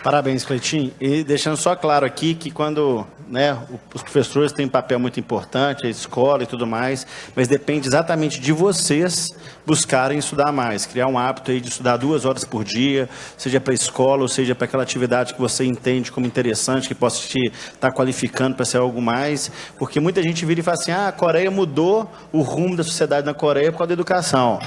Parabéns, Cleitinho. E deixando só claro aqui que quando, né, os professores têm um papel muito importante, a escola e tudo mais, mas depende exatamente de vocês buscarem estudar mais, criar um hábito aí de estudar 2 horas por dia, seja para a escola ou seja para aquela atividade que você entende como interessante, que possa te estar qualificando para ser algo mais, porque muita gente vira e fala assim, a Coreia mudou o rumo da sociedade na Coreia por causa da educação.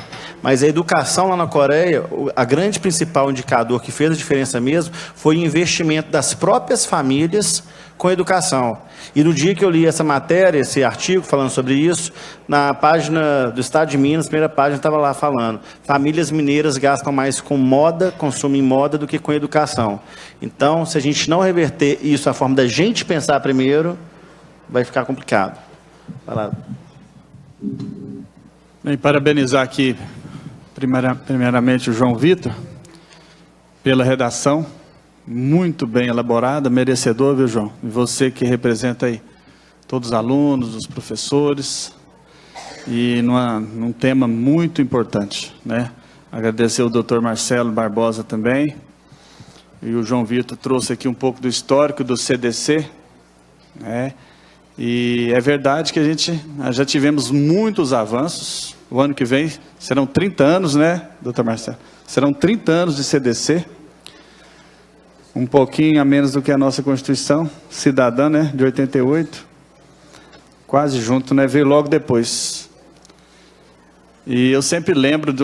Mas a educação lá na Coreia, a grande principal indicador que fez a diferença mesmo foi o investimento das próprias famílias com a educação. E no dia que eu li essa matéria, esse artigo falando sobre isso, na página do Estado de Minas, primeira página, estava lá falando, famílias mineiras gastam mais com moda, consumem moda, do que com educação. Então, se a gente não reverter isso, a forma da gente pensar primeiro, vai ficar complicado. Vai lá. Bem, parabenizar aqui, primeiramente, o João Vitor, pela redação, muito bem elaborada, merecedor, viu, João? E você que representa aí todos os alunos, os professores, e num tema muito importante, né? Agradecer ao Dr. Marcelo Barbosa também, e o João Vitor trouxe aqui um pouco do histórico do CDC, né? E é verdade que a gente já tivemos muitos avanços. O ano que vem serão 30 anos, né, doutor Marcelo? Serão 30 anos de CDC. Um pouquinho a menos do que a nossa Constituição Cidadã, né, de 88. Quase junto, né? Veio logo depois. E eu sempre lembro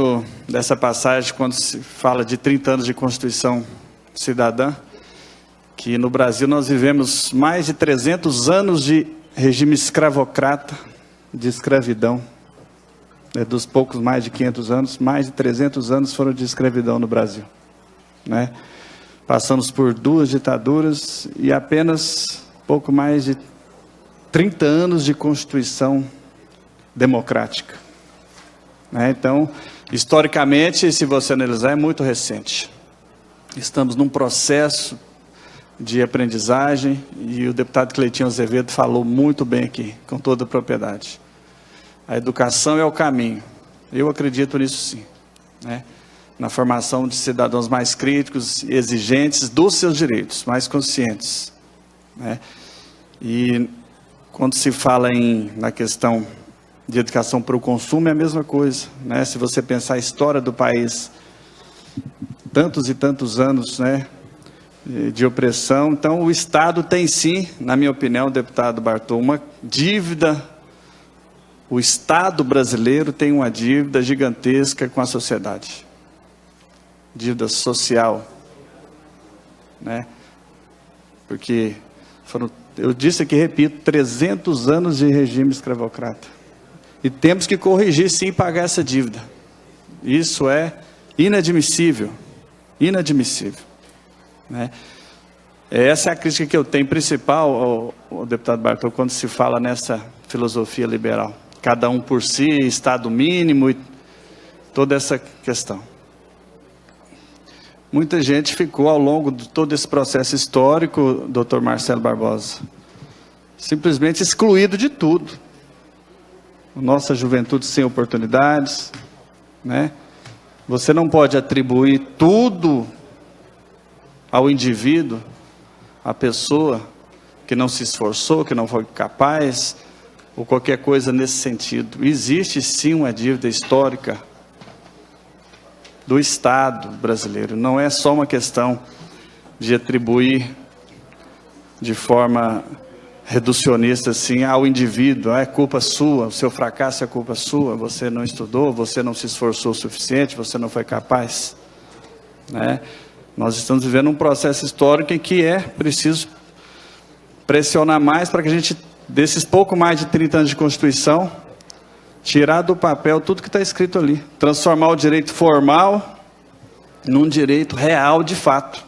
dessa passagem quando se fala de 30 anos de Constituição Cidadã, que no Brasil nós vivemos mais de 300 anos de regime escravocrata, de escravidão. Dos poucos mais de 500 anos, mais de 300 anos foram de escravidão no Brasil, né? Passamos por 2 ditaduras e apenas pouco mais de 30 anos de Constituição democrática, né? Então, historicamente, se você analisar, é muito recente. Estamos num processo de aprendizagem e o deputado Cleitinho Azevedo falou muito bem aqui, com toda a propriedade. A educação é o caminho. Eu acredito nisso sim, né? Na formação de cidadãos mais críticos, exigentes dos seus direitos, mais conscientes, né? E quando se fala na questão de educação para o consumo, é a mesma coisa, né? Se você pensar a história do país, tantos e tantos anos, né, de opressão, então o Estado tem sim, na minha opinião, deputado Bartô, uma dívida. O Estado brasileiro tem uma dívida gigantesca com a sociedade. Dívida social, né? Porque eu disse aqui, repito, 300 anos de regime escravocrata. E temos que corrigir sim e pagar essa dívida. Isso é inadmissível. Inadmissível, né? Essa é a crítica que eu tenho principal ao deputado Bartô quando se fala nessa filosofia liberal. Cada um por si, Estado mínimo e toda essa questão. Muita gente ficou ao longo de todo esse processo histórico, doutor Marcelo Barbosa, simplesmente excluído de tudo. Nossa juventude sem oportunidades, né? Você não pode atribuir tudo ao indivíduo, à pessoa que não se esforçou, que não foi capaz, ou qualquer coisa nesse sentido. Existe sim uma dívida histórica do Estado brasileiro. Não é só uma questão de atribuir de forma reducionista assim ao indivíduo. É culpa sua, o seu fracasso é culpa sua, você não estudou, você não se esforçou o suficiente, você não foi capaz, né? Nós estamos vivendo um processo histórico em que é preciso pressionar mais para que a gente, desses pouco mais de 30 anos de Constituição, tirar do papel tudo que está escrito ali, transformar o direito formal num direito real de fato.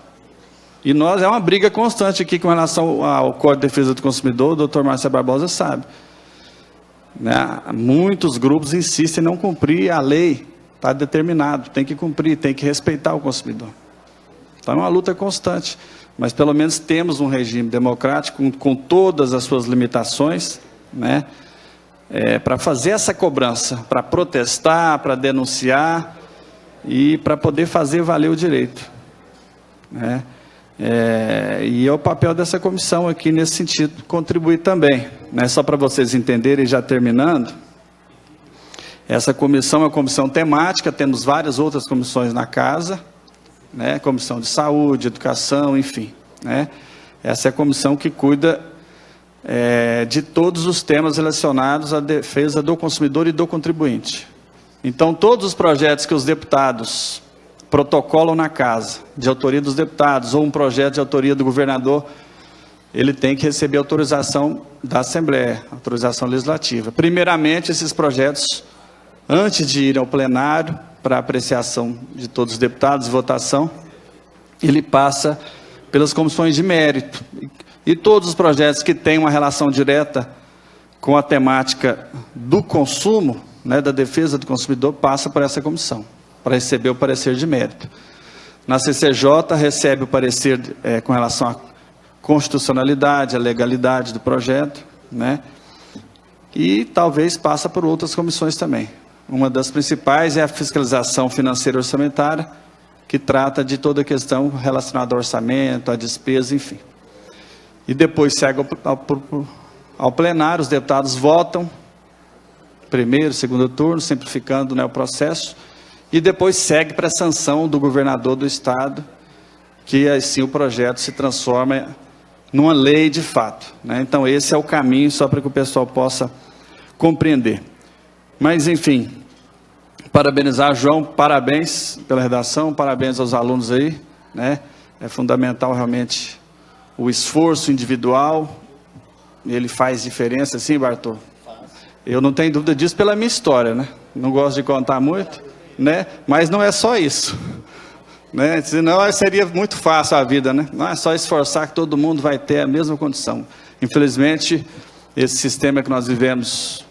E nós, é uma briga constante aqui com relação ao Código de Defesa do Consumidor, o doutor Marcelo Barbosa sabe, né? Muitos grupos insistem em não cumprir a lei, está determinado, tem que cumprir, tem que respeitar o consumidor. Então é uma luta constante, mas pelo menos temos um regime democrático com todas as suas limitações, né? Para fazer essa cobrança, para protestar, para denunciar e para poder fazer valer o direito, né? E é o papel dessa comissão aqui, nesse sentido, contribuir também. Né? Só para vocês entenderem, já terminando, essa comissão é uma comissão temática, temos várias outras comissões na casa, né? Comissão de saúde, educação, enfim. Né? Essa é a comissão que cuida de todos os temas relacionados à defesa do consumidor e do contribuinte. Então, todos os projetos que os deputados protocolam na casa, de autoria dos deputados, ou um projeto de autoria do governador, ele tem que receber autorização da Assembleia, autorização legislativa. Primeiramente, esses projetos, antes de ir ao plenário, para apreciação de todos os deputados, votação, ele passa pelas comissões de mérito. E todos os projetos que têm uma relação direta com a temática do consumo, né, da defesa do consumidor, passa por essa comissão, para receber o parecer de mérito. Na CCJ, recebe o parecer com relação à constitucionalidade, à legalidade do projeto, né, e talvez passa por outras comissões também. Uma das principais é a fiscalização financeira orçamentária, que trata de toda a questão relacionada ao orçamento, à despesa, enfim. E depois segue ao plenário, os deputados votam, primeiro, segundo turno, simplificando, né, o processo, e depois segue para a sanção do governador do estado, que assim o projeto se transforma numa lei de fato. Né? Então esse é o caminho, só para que o pessoal possa compreender. Mas enfim, parabenizar João, parabéns pela redação, parabéns aos alunos aí, né? É fundamental realmente o esforço individual, ele faz diferença, sim, Bartô? Eu não tenho dúvida disso pela minha história, né? Não gosto de contar muito, né? Mas não é só isso, né? Senão seria muito fácil a vida, né? Não é só esforçar que todo mundo vai ter a mesma condição. Infelizmente, esse sistema que nós vivemos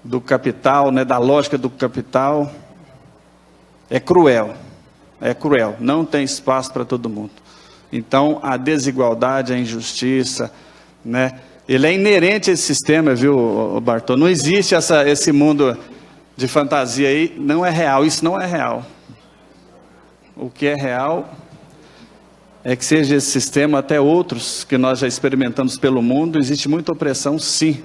do capital, né, da lógica do capital, é cruel, não tem espaço para todo mundo. Então, a desigualdade, a injustiça, né, ele é inerente a esse sistema, viu, Bartô? Não existe esse mundo de fantasia aí, não é real, isso não é real. O que é real é que seja esse sistema, até outros que nós já experimentamos pelo mundo, existe muita opressão, sim.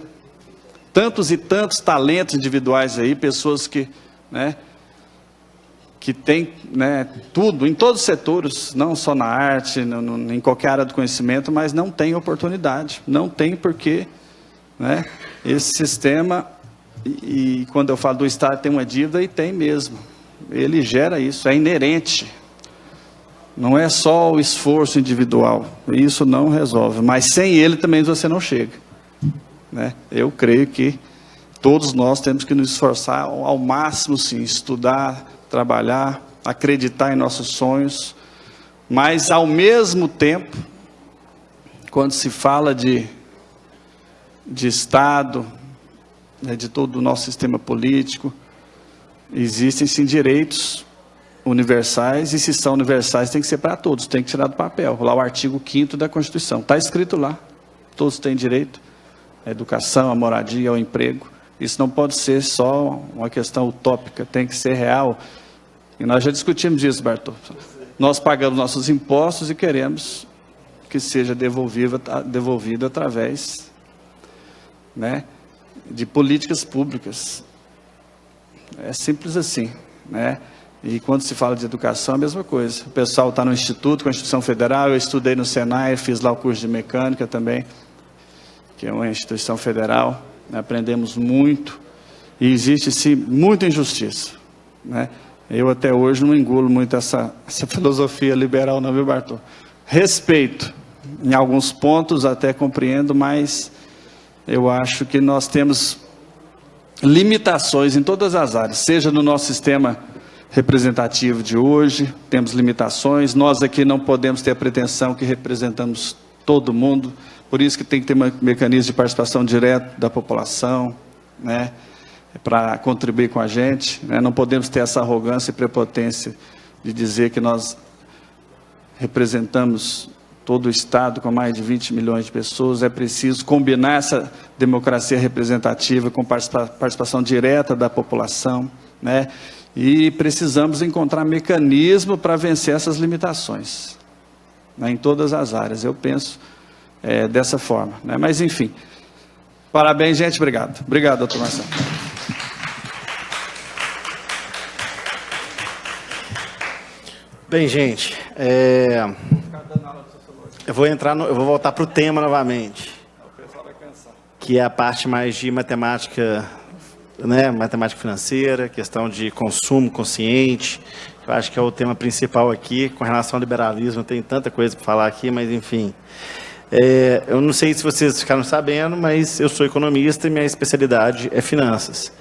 Tantos e tantos talentos individuais aí, pessoas que, né, que têm, né, tudo, em todos os setores, não só na arte, em qualquer área do conhecimento, mas não tem oportunidade, não tem porque, né, esse sistema, e quando eu falo do Estado tem uma dívida, e tem mesmo, ele gera isso, é inerente, não é só o esforço individual, isso não resolve, mas sem ele também você não chega, né? Eu creio que todos nós temos que nos esforçar ao máximo, sim, estudar, trabalhar, acreditar em nossos sonhos, mas ao mesmo tempo, quando se fala de Estado, né, de todo o nosso sistema político, existem sim direitos universais, e se são universais tem que ser para todos, tem que tirar do papel, lá o artigo 5º da Constituição, está escrito lá, todos têm direito à educação, à moradia, ao emprego. Isso não pode ser só uma questão utópica, tem que ser real. E nós já discutimos isso, Bartô. Nós pagamos nossos impostos e queremos que seja devolvido através, né, de políticas públicas. É simples assim, né? E quando se fala de educação, é a mesma coisa. O pessoal está no Instituto, Constituição Federal, eu estudei no Senai, fiz lá o curso de mecânica também, que é uma instituição federal. Aprendemos muito, e existe sim muita injustiça, né? Eu até hoje não engulo muito essa filosofia liberal não, viu, Bartô? Respeito, em alguns pontos até compreendo, mas eu acho que nós temos limitações em todas as áreas, seja no nosso sistema representativo de hoje, temos limitações, nós aqui não podemos ter a pretensão que representamos todo mundo, por isso que tem que ter um mecanismo de participação direta da população, né, para contribuir com a gente, né? Não podemos ter essa arrogância e prepotência de dizer que nós representamos todo o Estado com mais de 20 milhões de pessoas. É preciso combinar essa democracia representativa com participação direta da população, né? E precisamos encontrar mecanismo para vencer essas limitações. né, em todas as áreas. Eu penso dessa forma, né? Mas, enfim, parabéns, gente. Obrigado. Obrigado, doutor Marcelo. Bem, gente, eu vou voltar para o tema novamente, que é a parte mais de matemática, né, matemática financeira, questão de consumo consciente. Eu acho que é o tema principal aqui. Com relação ao liberalismo, tem tanta coisa para falar aqui, mas enfim. Eu não sei se vocês ficaram sabendo, mas eu sou economista e minha especialidade é finanças.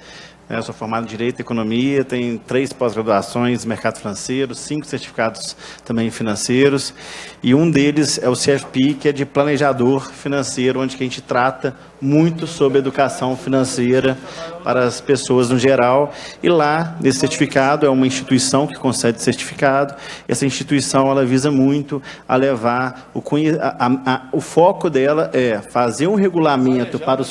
Eu sou formado em Direito e Economia, tenho 3 pós-graduações em mercado financeiro, 5 certificados também financeiros, e um deles é o CFP, que é de planejador financeiro, onde que a gente trata muito sobre educação financeira para as pessoas no geral. E lá, nesse certificado, é uma instituição que concede certificado. Essa instituição, ela visa muito a levar, o foco dela é fazer um regulamento para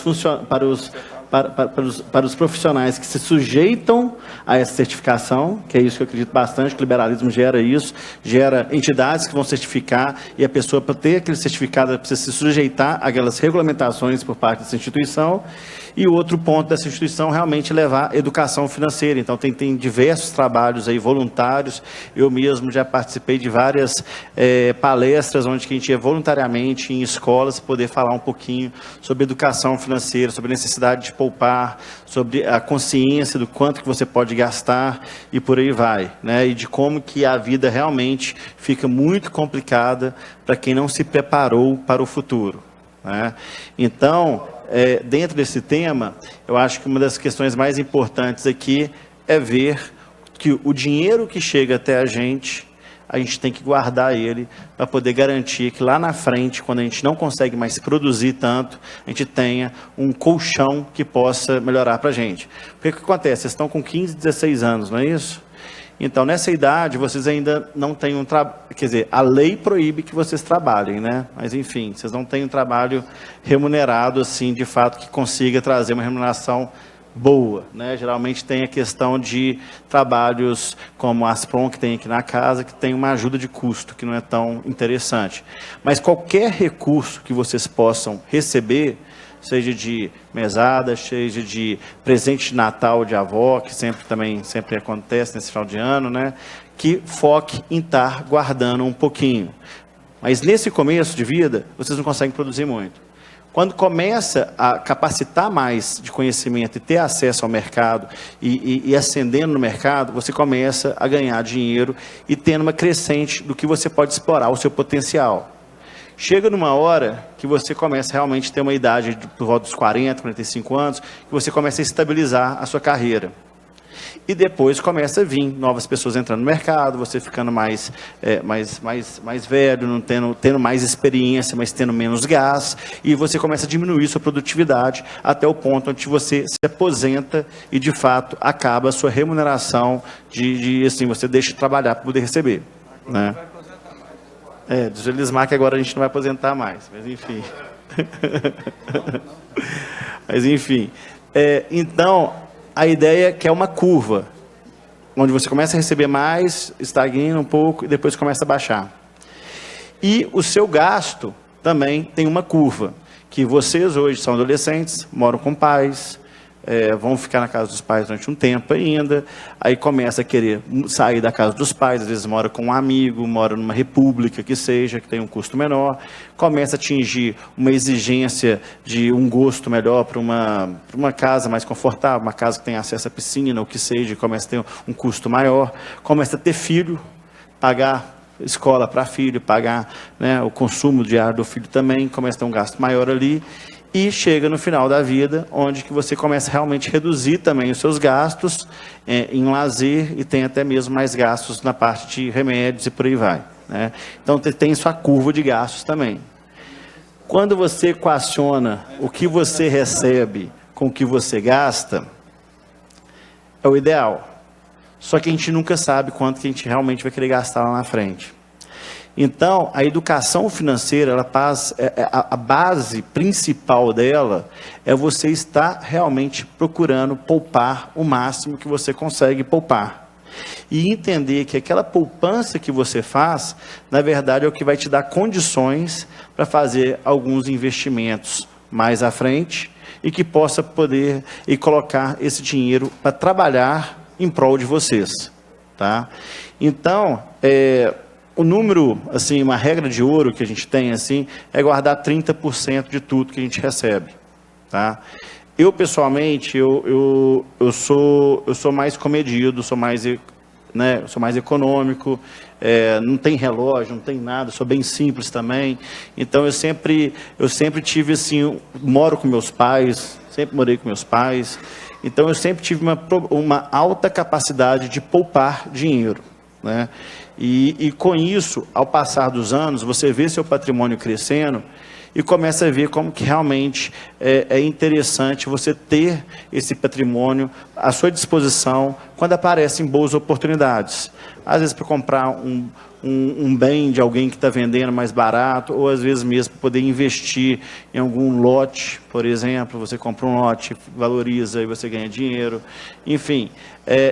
os profissionais que se sujeitam a essa certificação, que é isso que eu acredito bastante, que o liberalismo gera isso, gera entidades que vão certificar, e a pessoa, para ter aquele certificado, ela precisa se sujeitar àquelas regulamentações por parte dessa instituição. E o outro ponto dessa instituição realmente levar educação financeira. Então, tem diversos trabalhos aí voluntários. Eu mesmo já participei de várias palestras onde que a gente ia voluntariamente em escolas poder falar um pouquinho sobre educação financeira, sobre a necessidade de poupar, sobre a consciência do quanto que você pode gastar e por aí vai, né? E de como que a vida realmente fica muito complicada para quem não se preparou para o futuro, né? Então, dentro desse tema, eu acho que uma das questões mais importantes aqui é ver que o dinheiro que chega até a gente tem que guardar ele para poder garantir que lá na frente, quando a gente não consegue mais produzir tanto, a gente tenha um colchão que possa melhorar para a gente. Porque o que acontece? Vocês estão com 15, 16 anos, não é isso? Então, nessa idade, vocês ainda não têm um trabalho, quer dizer, a lei proíbe que vocês trabalhem, né? Mas, enfim, vocês não têm um trabalho remunerado, assim, de fato, que consiga trazer uma remuneração boa, né? Geralmente tem a questão de trabalhos como a Aspron, que tem aqui na casa, que tem uma ajuda de custo, que não é tão interessante. Mas qualquer recurso que vocês possam receber, seja de mesada, seja de presente de Natal de avó, que sempre acontece nesse final de ano, né? Que foque em estar guardando um pouquinho. Mas nesse começo de vida, vocês não conseguem produzir muito. Quando começa a capacitar mais de conhecimento e ter acesso ao mercado e ascendendo no mercado, você começa a ganhar dinheiro e tendo uma crescente do que você pode explorar, o seu potencial. Chega numa hora que você começa realmente a ter uma idade por volta dos 40, 45 anos, que você começa a estabilizar a sua carreira. E depois começa a vir novas pessoas entrando no mercado, você ficando mais velho, não tendo mais experiência, mas tendo menos gás, e você começa a diminuir sua produtividade até o ponto onde você se aposenta e, de fato, acaba a sua remuneração assim, você deixa de trabalhar para poder receber, né? Diz o Elismar que agora a gente não vai aposentar mais, mas enfim. Mas enfim. Então, a ideia é que é uma curva, onde você começa a receber mais, estagna um pouco e depois começa a baixar. E o seu gasto também tem uma curva, que vocês hoje são adolescentes, moram com pais, vão ficar na casa dos pais durante um tempo ainda, aí começa a querer sair da casa dos pais, às vezes mora com um amigo, mora numa república que seja, que tem um custo menor, começa a atingir uma exigência de um gosto melhor para uma casa mais confortável, uma casa que tem acesso à piscina, ou que seja, começa a ter um custo maior, começa a ter filho, pagar escola para filho, pagar, né, o consumo diário do filho também, começa a ter um gasto maior ali, e chega no final da vida, onde que você começa a realmente reduzir também os seus gastos em lazer e tem até mesmo mais gastos na parte de remédios e por aí vai, né? Então, tem sua curva de gastos também. Quando você equaciona o que você recebe com o que você gasta, é o ideal. Só que a gente nunca sabe quanto que a gente realmente vai querer gastar lá na frente. Então, a educação financeira, a base principal dela é você estar realmente procurando poupar o máximo que você consegue poupar. e entender que aquela poupança que você faz, na verdade, é o que vai te dar condições para fazer alguns investimentos mais à frente e que possa poder e colocar esse dinheiro para trabalhar em prol de vocês, tá? Então, o número, assim, uma regra de ouro que a gente tem, assim, é guardar 30% de tudo que a gente recebe, tá? Eu, pessoalmente, eu sou mais comedido, sou mais econômico, não tem relógio, não tem nada, sou bem simples também. Então, eu sempre tive, assim, moro com meus pais, sempre morei com meus pais. Então, eu sempre tive uma alta capacidade de poupar dinheiro, né? E com isso, ao passar dos anos, você vê seu patrimônio crescendo e começa a ver como que realmente é interessante você ter esse patrimônio à sua disposição quando aparecem boas oportunidades. Às vezes para comprar um bem de alguém que está vendendo mais barato, ou às vezes mesmo para poder investir em algum lote, por exemplo, você compra um lote, valoriza e você ganha dinheiro. Enfim,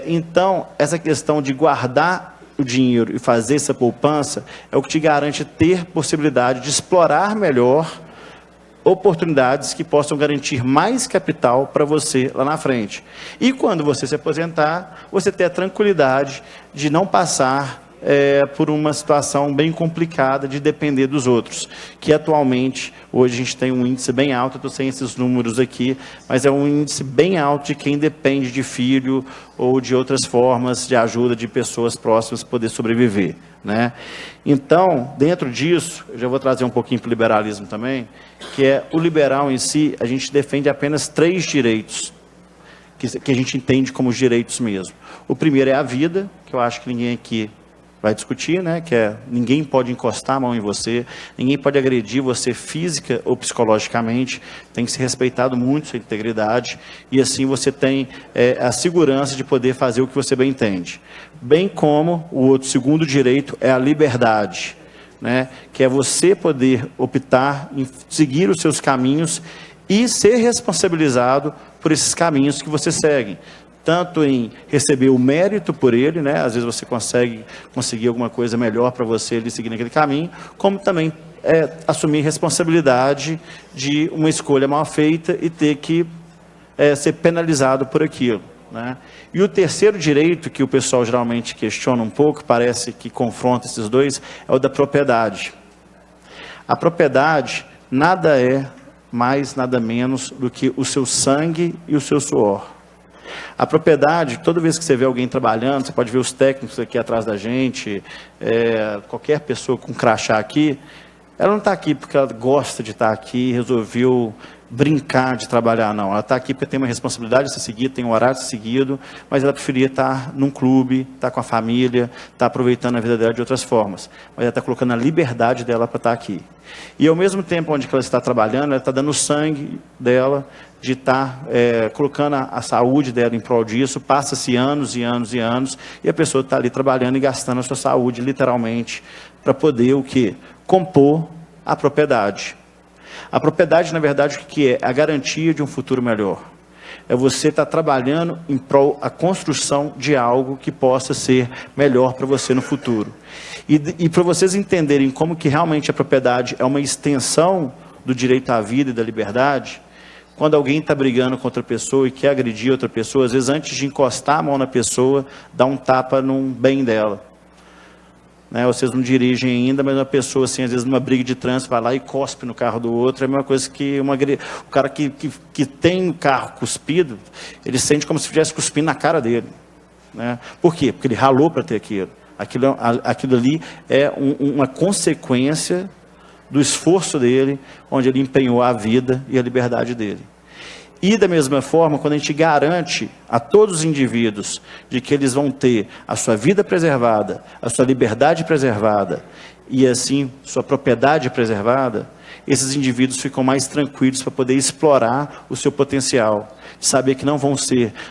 então essa questão de guardar o dinheiro e fazer essa poupança é o que te garante ter possibilidade de explorar melhor oportunidades que possam garantir mais capital para você lá na frente. E quando você se aposentar, você ter a tranquilidade de não passar por uma situação bem complicada de depender dos outros, que atualmente, hoje a gente tem um índice bem alto, eu estou sem esses números aqui, mas é um índice bem alto de quem depende de filho ou de outras formas de ajuda de pessoas próximas para poder sobreviver, né? Então, dentro disso, eu já vou trazer um pouquinho para o liberalismo também, que é o liberal em si, a gente defende apenas 3 direitos, que a gente entende como os direitos mesmo. O primeiro é a vida, que eu acho que ninguém aqui vai discutir, né? Que ninguém pode encostar a mão em você, ninguém pode agredir você física ou psicologicamente, tem que ser respeitado muito sua integridade, e assim você tem a segurança de poder fazer o que você bem entende. Bem como o outro segundo direito é a liberdade, né? Que é você poder optar em seguir os seus caminhos e ser responsabilizado por esses caminhos que você segue. Tanto em receber o mérito por ele, né? Às vezes você conseguir alguma coisa melhor para você ali seguir naquele caminho, como também assumir responsabilidade de uma escolha mal feita e ter que ser penalizado por aquilo, né? E o terceiro direito, que o pessoal geralmente questiona um pouco, parece que confronta esses dois, é o da propriedade. A propriedade nada é mais, nada menos do que o seu sangue e o seu suor. A propriedade, toda vez que você vê alguém trabalhando, você pode ver os técnicos aqui atrás da gente, qualquer pessoa com crachá aqui, ela não está aqui porque ela gosta de estar aqui, resolveu brincar de trabalhar, não. Ela está aqui porque tem uma responsabilidade a ser seguida, tem um horário a ser seguido, mas ela preferia estar num clube, estar com a família, estar aproveitando a vida dela de outras formas. Mas ela está colocando a liberdade dela para estar aqui. E ao mesmo tempo onde ela está trabalhando, ela está dando o sangue dela, de estar colocando a saúde dela em prol disso, passa-se anos e anos e anos, e a pessoa está ali trabalhando e gastando a sua saúde, literalmente, para poder o quê? Compor a propriedade. A propriedade, na verdade, o que é? A garantia de um futuro melhor. É você estar trabalhando em prol a construção de algo que possa ser melhor para você no futuro. E para vocês entenderem como que realmente a propriedade é uma extensão do direito à vida e da liberdade, quando alguém está brigando com outra pessoa e quer agredir outra pessoa, às vezes antes de encostar a mão na pessoa, dá um tapa num bem dela. Né? Vocês não dirigem ainda, mas uma pessoa, assim, às vezes numa briga de trânsito, vai lá e cospe no carro do outro, é a mesma coisa que o cara que tem o carro cuspido, ele sente como se estivesse cuspindo na cara dele. Né? Por quê? Porque ele ralou para ter aquilo. Aquilo ali é uma consequência do esforço dele, onde ele empenhou a vida e a liberdade dele. E da mesma forma, quando a gente garante a todos os indivíduos de que eles vão ter a sua vida preservada, a sua liberdade preservada e assim sua propriedade preservada, esses indivíduos ficam mais tranquilos para poder explorar o seu potencial, de saber que não vão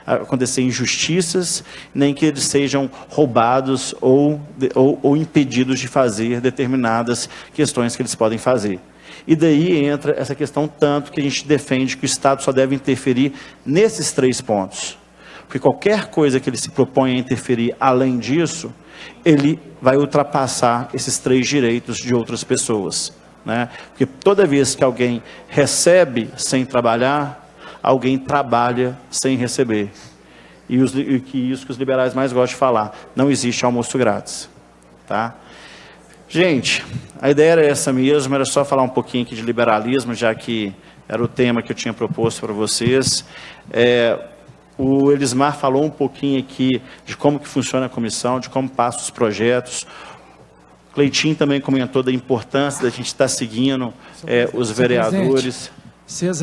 acontecer injustiças, nem que eles sejam roubados ou impedidos de fazer determinadas questões que eles podem fazer. E daí entra essa questão tanto que a gente defende que o Estado só deve interferir nesses 3 pontos. Porque qualquer coisa que ele se propõe a interferir além disso, ele vai ultrapassar esses 3 direitos de outras pessoas, né? Porque toda vez que alguém recebe sem trabalhar, alguém trabalha sem receber. E isso que os liberais mais gostam de falar, não existe almoço grátis, tá? Gente, a ideia era essa mesmo, era só falar um pouquinho aqui de liberalismo, já que era o tema que eu tinha proposto para vocês. O Elismar falou um pouquinho aqui de como que funciona a comissão, de como passam os projetos. O Cleitinho também comentou da importância da gente estar seguindo os vereadores. Vocês